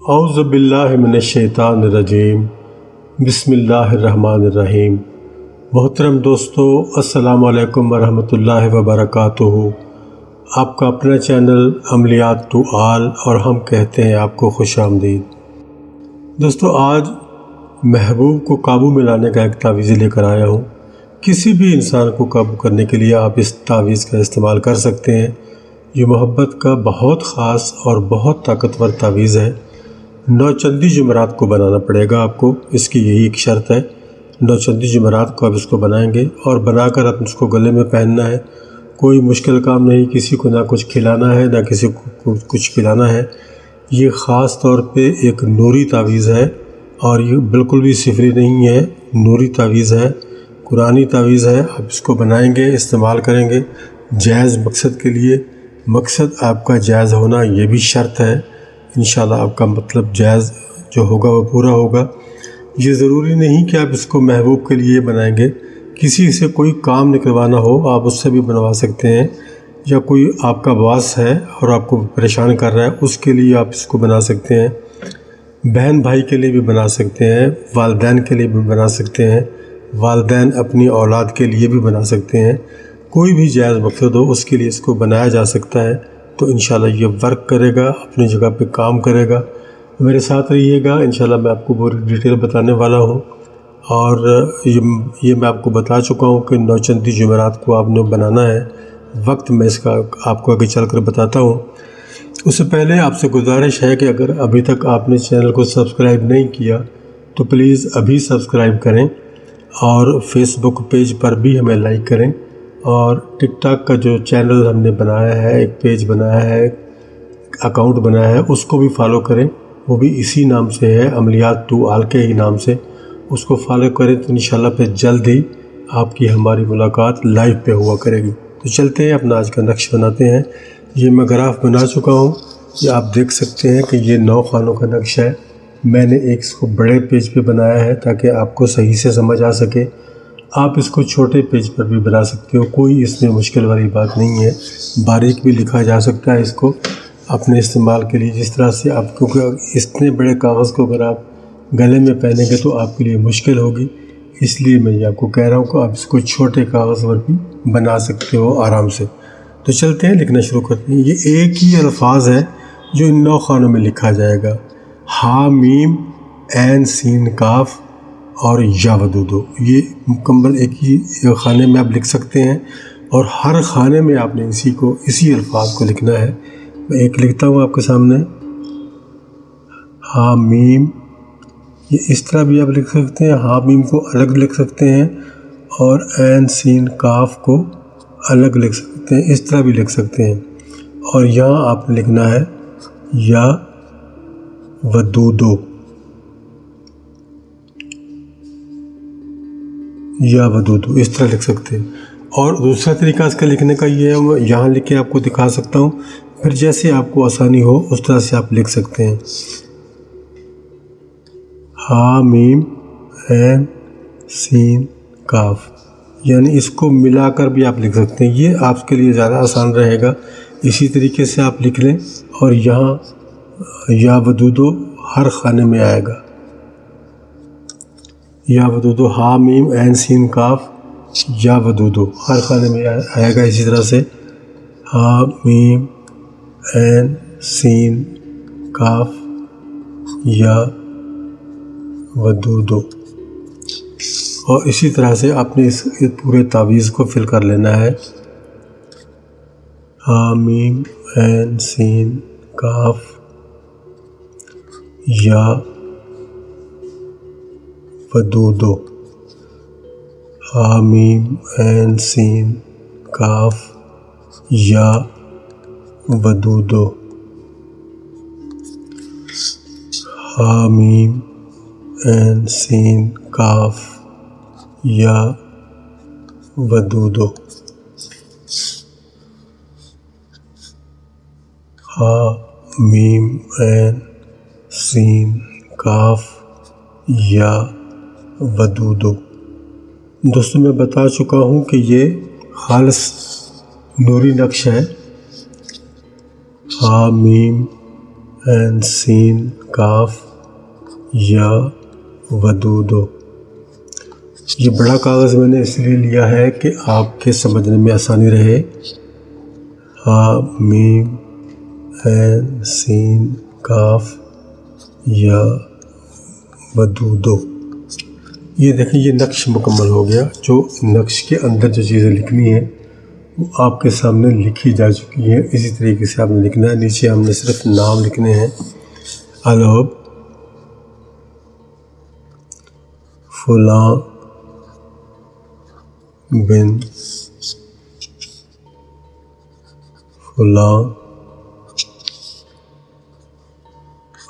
اعوذ باللہ من الشیطان الرجیم، بسم اللہ الرحمن الرحیم۔ محترم دوستو، السلام علیکم ورحمۃ اللہ وبرکاتہ۔ آپ کا اپنا چینل عملیات ٹو آل، اور ہم کہتے ہیں آپ کو خوش آمدید۔ دوستو، آج محبوب کو قابو میں لانے کا ایک تعویذ لے کر آیا ہوں۔ کسی بھی انسان کو قابو کرنے کے لیے آپ اس تعویذ کا استعمال کر سکتے ہیں۔ یہ محبت کا بہت خاص اور بہت طاقتور تعویذ ہے۔ 9 چندی جمعرات کو بنانا پڑے گا آپ کو، اس کی یہی ایک شرط ہے۔ 9 چندی جمعرات کو آپ اس کو بنائیں گے، اور بنا کر آپ اس کو گلے میں پہننا ہے۔ کوئی مشکل کام نہیں، کسی کو نہ کچھ کھلانا ہے نہ کسی کو کچھ پلانا ہے۔ یہ خاص طور پہ ایک نوری تعویذ ہے، اور یہ بالکل بھی سفری نہیں ہے، نوری تعویذ ہے، قرآنی تعویذ ہے۔ آپ اس کو بنائیں گے، استعمال کریں گے جائز مقصد کے لیے۔ مقصد آپ کا جائز ہونا یہ بھی شرط ہے۔ انشاءاللہ آپ کا مطلب جائز جو ہوگا وہ پورا ہوگا۔ یہ ضروری نہیں کہ آپ اس کو محبوب کے لیے بنائیں گے، کسی سے کوئی کام نکلوانا ہو آپ اس سے بھی بنوا سکتے ہیں، یا کوئی آپ کا باس ہے اور آپ کو پریشان کر رہا ہے اس کے لیے آپ اس کو بنا سکتے ہیں۔ بہن بھائی کے لیے بھی بنا سکتے ہیں، والدین کے لیے بھی بنا سکتے ہیں، والدین اپنی اولاد کے لیے بھی بنا سکتے ہیں۔ کوئی بھی جائز مقصد ہو اس کے لیے اس کو بنایا جا سکتا ہے۔ تو انشاءاللہ یہ ورک کرے گا، اپنی جگہ پہ کام کرے گا۔ میرے ساتھ رہیے گا، انشاءاللہ میں آپ کو پوری ڈیٹیل بتانے والا ہوں۔ اور یہ میں آپ کو بتا چکا ہوں کہ 9 چندی جمعرات کو آپ نے بنانا ہے۔ وقت میں اس کا آپ کو آگے چل کر بتاتا ہوں۔ اس سے پہلے آپ سے گزارش ہے کہ اگر ابھی تک آپ نے چینل کو سبسکرائب نہیں کیا تو پلیز ابھی سبسکرائب کریں، اور فیس بک پیج پر بھی ہمیں لائک کریں، اور ٹک ٹاک کا جو چینل ہم نے بنایا ہے، ایک پیج بنایا ہے، اکاؤنٹ بنایا ہے، اس کو بھی فالو کریں۔ وہ بھی اسی نام سے ہے، عملیات ٹو آل کے ہی نام سے۔ اس کو فالو کریں تو انشاءاللہ پھر جلد ہی آپ کی ہماری ملاقات لائیو پہ ہوا کرے گی۔ تو چلتے ہیں اپنا آج کا نقش بناتے ہیں۔ یہ میں گراف بنا چکا ہوں، یہ آپ دیکھ سکتے ہیں کہ یہ 9 خانوں کا نقش ہے۔ میں نے ایک اس کو بڑے پیج پہ بنایا ہے تاکہ آپ کو صحیح سے سمجھ آ سکے۔ آپ اس کو چھوٹے پیج پر بھی بنا سکتے ہو، کوئی اس میں مشکل والی بات نہیں ہے۔ باریک بھی لکھا جا سکتا ہے اس کو اپنے استعمال کے لیے، جس طرح سے آپ، کیونکہ اتنے بڑے کاغذ کو اگر آپ گلے میں پہنیں گے تو آپ کے لیے مشکل ہوگی، اس لیے میں یہ آپ کو کہہ رہا ہوں کہ آپ اس کو چھوٹے کاغذ پر بھی بنا سکتے ہو آرام سے۔ تو چلتے ہیں، لکھنا شروع کرتے ہیں۔ یہ ایک ہی الفاظ ہے جو ان 9 خانوں میں لکھا جائے گا: ہا میم عین سین کاف اور یا ودودو۔ یہ مکمل ایک ہی خانے میں آپ لکھ سکتے ہیں، اور ہر خانے میں آپ نے اسی الفاظ کو لکھنا ہے۔ میں ایک لکھتا ہوں آپ کے سامنے، ہا میم۔ یہ اس طرح بھی آپ لکھ سکتے ہیں، ہا میم کو الگ لکھ سکتے ہیں، اور عین سین کاف کو الگ لکھ سکتے ہیں، اس طرح بھی لکھ سکتے ہیں۔ اور یہاں آپ نے لکھنا ہے یا ودودو، یا ودودو، اس طرح لکھ سکتے ہیں۔ اور دوسرا طریقہ اس کا لکھنے کا یہ ہے، میں یہاں لکھ کے آپ کو دکھا سکتا ہوں، پھر جیسے آپ کو آسانی ہو اس طرح سے آپ لکھ سکتے ہیں۔ ہا میم عین سین کاف، یعنی اس کو ملا کر بھی آپ لکھ سکتے ہیں، یہ آپ کے لیے زیادہ آسان رہے گا۔ اسی طریقے سے آپ لکھ لیں، اور یہاں یا ودودو ہر خانے میں آئے گا، یا ودودو، ہا میم عین سین کاف یا ودودو ہر خانے میں آئے گا۔ اسی طرح سے ہا میم عین سین کاف یا ودودو، اور اسی طرح سے آپ نے اس پورے تعویذ کو فل کر لینا ہے۔ ہا میم عین سین کاف یا ودودو، ہا میم عین سین کاف یا ودودو، ہا میم عین سین کاف یا ودودو، ہا میم عین سین کاف یا ودودو۔ دوستوں، میں بتا چکا ہوں کہ یہ خالص نوری نقش ہے۔ ہا میم عین سین کاف یا ودودو۔ یہ بڑا کاغذ میں نے اس لیے لیا ہے کہ آپ کے سمجھنے میں آسانی رہے۔ ہا میم عین سین کاف یا ودودو۔ یہ دیکھیں، یہ نقش مکمل ہو گیا۔ جو نقش کے اندر جو چیزیں لکھنی ہیں وہ آپ کے سامنے لکھی جا چکی ہیں۔ اسی طریقے سے آپ نے لکھنا ہے۔ نیچے ہم نے صرف نام لکھنے ہیں۔ الحب فلاں بن فلاں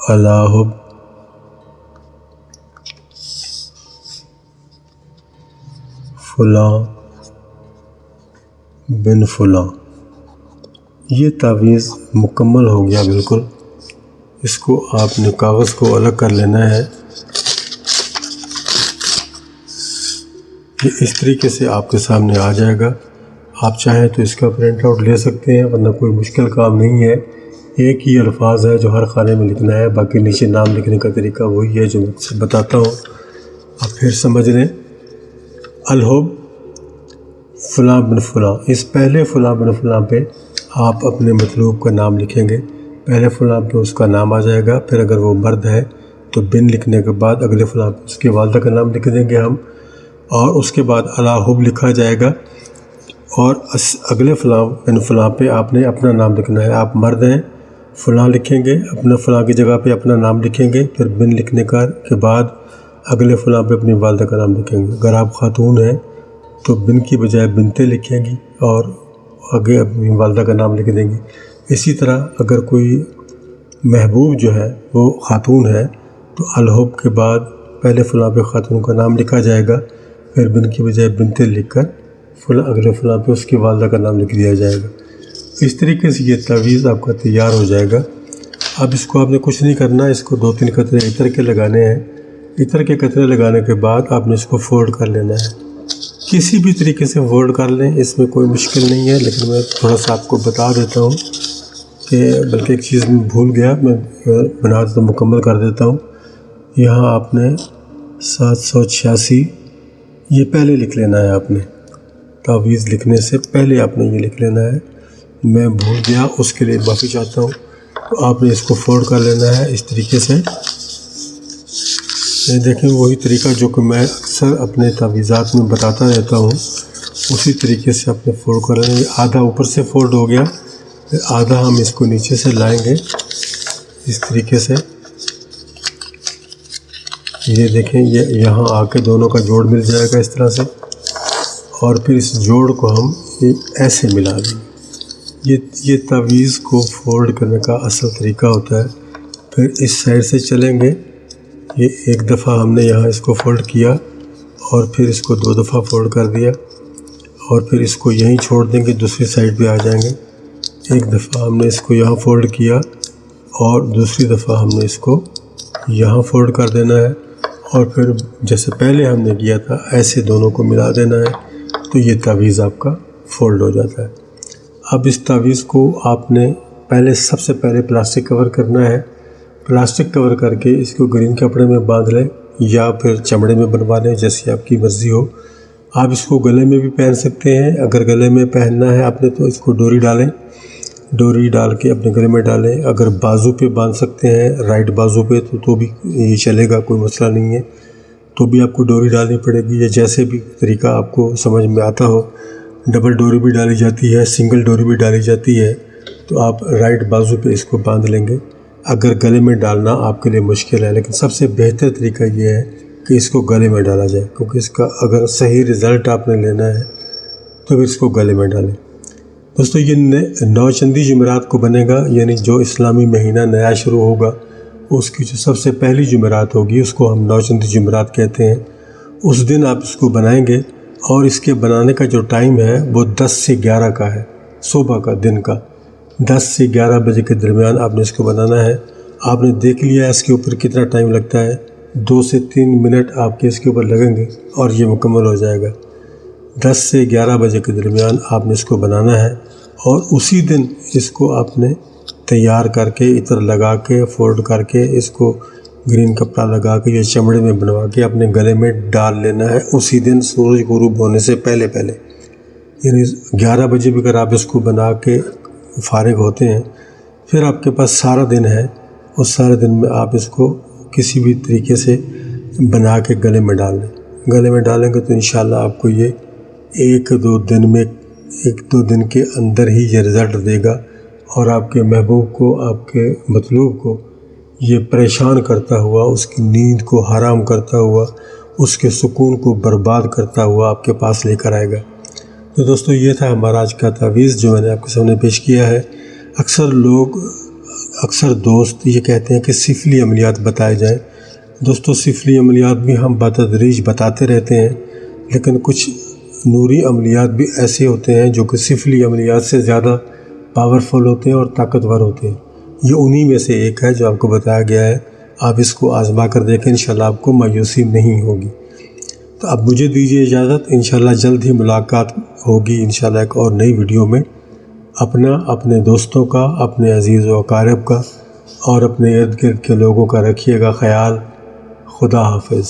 الحب فلاں بن فلاں۔ یہ تعویذ مکمل ہو گیا بالکل۔ اس کو آپ نے کاغذ کو الگ کر لینا ہے۔ یہ اس طریقے سے آپ کے سامنے آ جائے گا۔ آپ چاہیں تو اس کا پرنٹ آؤٹ لے سکتے ہیں، ورنہ کوئی مشکل کام نہیں ہے۔ ایک ہی الفاظ ہے جو ہر خانے میں لکھنا ہے، باقی نیچے نام لکھنے کا طریقہ وہی ہے جو میں سے بتاتا ہوں۔ آپ پھر سمجھ لیں۔ الحب فلاں بن فلاں، اس پہلے فلاں بن فلاں پہ آپ اپنے مطلوب کا نام لکھیں گے۔ پہلے فلاں پہ اس کا نام آ جائے گا، پھر اگر وہ مرد ہے تو بن لکھنے کے بعد اگلے فلاں پہ اس کی والدہ کا نام لکھ دیں گے ہم، اور اس کے بعد الحب لکھا جائے گا، اور اگلے فلاں بن فلاں پہ آپ نے اپنا نام لکھنا ہے۔ آپ مرد ہیں، فلاں لکھیں گے، اپنا فلاں کی جگہ پہ اپنا نام لکھیں گے، پھر بن لکھنے کے بعد اگلے فلاں پہ اپنی والدہ کا نام لکھیں گے۔ اگر آپ خاتون ہیں تو بن کی بجائے بنتے لکھیں گی اور آگے اپنی والدہ کا نام لکھ دیں گی۔ اسی طرح اگر کوئی محبوب جو ہے وہ خاتون ہے تو الحب کے بعد پہلے فلاں پہ خاتون کا نام لکھا جائے گا، پھر بن کی بجائے بنتے لکھ کر اگلے فلاں پہ اس کی والدہ کا نام لکھ دیا جائے گا۔ اس طریقے سے یہ تعویذ آپ کا تیار ہو جائے گا۔ اب اس کو آپ نے کچھ نہیں کرنا، اس کو 2-3 قطرے عطر کے لگانے ہیں۔ عطر کے قطرے لگانے کے بعد آپ نے اس کو فولڈ کر لینا ہے۔ کسی بھی طریقے سے فولڈ کر لیں، اس میں کوئی مشکل نہیں ہے، لیکن میں تھوڑا سا آپ کو بتا دیتا ہوں کہ بلکہ ایک چیز میں بھول گیا، میں بنا تو مکمل کر دیتا ہوں۔ یہاں آپ نے 786 یہ پہلے لکھ لینا ہے۔ آپ نے تعویذ لکھنے سے پہلے آپ نے یہ لکھ لینا ہے۔ میں بھول گیا، اس کے لیے معافی چاہتا ہوں۔ تو آپ نے اس کو فولڈ کر لینا ہے اس طریقے سے۔ یہ دیکھیں، وہی طریقہ جو کہ میں اکثر اپنے تعویذات میں بتاتا رہتا ہوں، اسی طریقے سے آپ نے فولڈ کر لینا ہے۔ آدھا اوپر سے فولڈ ہو گیا، پھر آدھا ہم اس کو نیچے سے لائیں گے اس طریقے سے۔ یہ دیکھیں، یہ یہاں آ کے دونوں کا جوڑ مل جائے گا اس طرح سے، اور پھر اس جوڑ کو ہم ایسے ملا دیں گے۔ یہ تعویذ کو فولڈ کرنے کا اصل طریقہ ہوتا ہے۔ پھر اس سائڈ سے چلیں گے، یہ ایک دفعہ ہم نے یہاں اس کو فولڈ کیا، اور پھر اس کو 2 دفعہ فولڈ کر دیا، اور پھر اس کو یہیں چھوڑ دیں گے، دوسری سائڈ پہ آ جائیں گے۔ ایک دفعہ ہم نے اس کو یہاں فولڈ کیا، اور دوسری دفعہ ہم نے اس کو یہاں فولڈ کر دینا ہے، اور پھر جیسے پہلے ہم نے کیا تھا ایسے دونوں کو ملا دینا ہے، تو یہ تعویذ آپ کا فولڈ ہو جاتا ہے۔ اب اس تعویذ کو آپ نے سب سے پہلے پلاسٹک کور کرنا ہے۔ پلاسٹک کور کر کے اس کو گرین کپڑے میں باندھ لیں یا پھر چمڑے میں بنوا لیں، جیسی آپ کی مرضی ہو۔ آپ اس کو گلے میں بھی پہن سکتے ہیں۔ اگر گلے میں پہننا ہے آپ نے تو اس کو ڈوری ڈالیں، ڈوری ڈال کے اپنے گلے میں ڈالیں۔ اگر بازو پہ باندھ سکتے ہیں، رائٹ بازو پہ، تو بھی یہ چلے گا، کوئی مسئلہ نہیں ہے۔ تو بھی آپ کو ڈوری ڈالنی پڑے گی، یا جیسے بھی طریقہ آپ کو سمجھ میں آتا ہو۔ ڈبل ڈوری بھی ڈالی جاتی ہے، سنگل ڈوری بھی ڈالی جاتی ہے، تو آپ رائٹ بازو پہ اس کو باندھ لیں گے۔ اگر گلے میں ڈالنا آپ کے لیے مشکل ہے، لیکن سب سے بہتر طریقہ یہ ہے کہ اس کو گلے میں ڈالا جائے، کیونکہ اس کا اگر صحیح رزلٹ آپ نے لینا ہے تو پھر اس کو گلے میں ڈالیں۔ دوستو، یہ 9 چندی جمعرات کو بنے گا، یعنی جو اسلامی مہینہ نیا شروع ہوگا اس کی جو سب سے پہلی جمعرات ہوگی اس کو ہم 9 چندی جمعرات کہتے ہیں۔ اس دن آپ اس کو بنائیں گے، اور اس کے بنانے کا جو ٹائم ہے وہ 10 سے 11 کا ہے، صبح کا، دن کا 10 سے 11 بجے کے درمیان آپ نے اس کو بنانا ہے۔ آپ نے دیکھ لیا اس کے اوپر کتنا ٹائم لگتا ہے، 2 سے 3 منٹ آپ کے اس کے اوپر لگیں گے اور یہ مکمل ہو جائے گا۔ 10 سے 11 بجے کے درمیان آپ نے اس کو بنانا ہے، اور اسی دن اس کو آپ نے تیار کر کے عطر لگا کے فولڈ کر کے اس کو گرین کپڑا لگا کے یا چمڑے میں بنوا کے اپنے گلے میں ڈال لینا ہے اسی دن سورج غروب ہونے سے پہلے پہلے، یعنی 11 بجے بھی اگر آپ اس کو بنا کے فارغ ہوتے ہیں پھر آپ کے پاس سارا دن ہے، اس سارے دن میں آپ اس کو کسی بھی طریقے سے بنا کے گلے میں ڈال لیں۔ گلے میں ڈالیں گے تو انشاءاللہ آپ کو یہ ایک دو دن کے اندر ہی یہ رزلٹ دے گا، اور آپ کے محبوب کو، آپ کے مطلوب کو یہ پریشان کرتا ہوا، اس کی نیند کو حرام کرتا ہوا، اس کے سکون کو برباد کرتا ہوا آپ کے پاس لے کر آئے گا۔ تو دوستو یہ تھا ہمارا آج کا تعویذ جو میں نے آپ کے سامنے پیش کیا ہے۔ اکثر دوست یہ کہتے ہیں کہ سفلی عملیات بتائے جائیں۔ دوستو سفلی عملیات بھی ہم بتدریج بتاتے رہتے ہیں، لیکن کچھ نوری عملیات بھی ایسے ہوتے ہیں جو کہ سفلی عملیات سے زیادہ پاورفل ہوتے ہیں اور طاقتور ہوتے ہیں۔ یہ انہی میں سے ایک ہے جو آپ کو بتایا گیا ہے، آپ اس کو آزما کر دیکھیں، انشاءاللہ آپ کو مایوسی نہیں ہوگی۔ تو اب مجھے دیجیے اجازت، انشاءاللہ جلد ہی ملاقات ہوگی انشاءاللہ ایک اور نئی ویڈیو میں۔ اپنے دوستوں کا، اپنے عزیز و اقارب کا اور اپنے ارد گرد کے لوگوں کا رکھیے گا خیال۔ خدا حافظ۔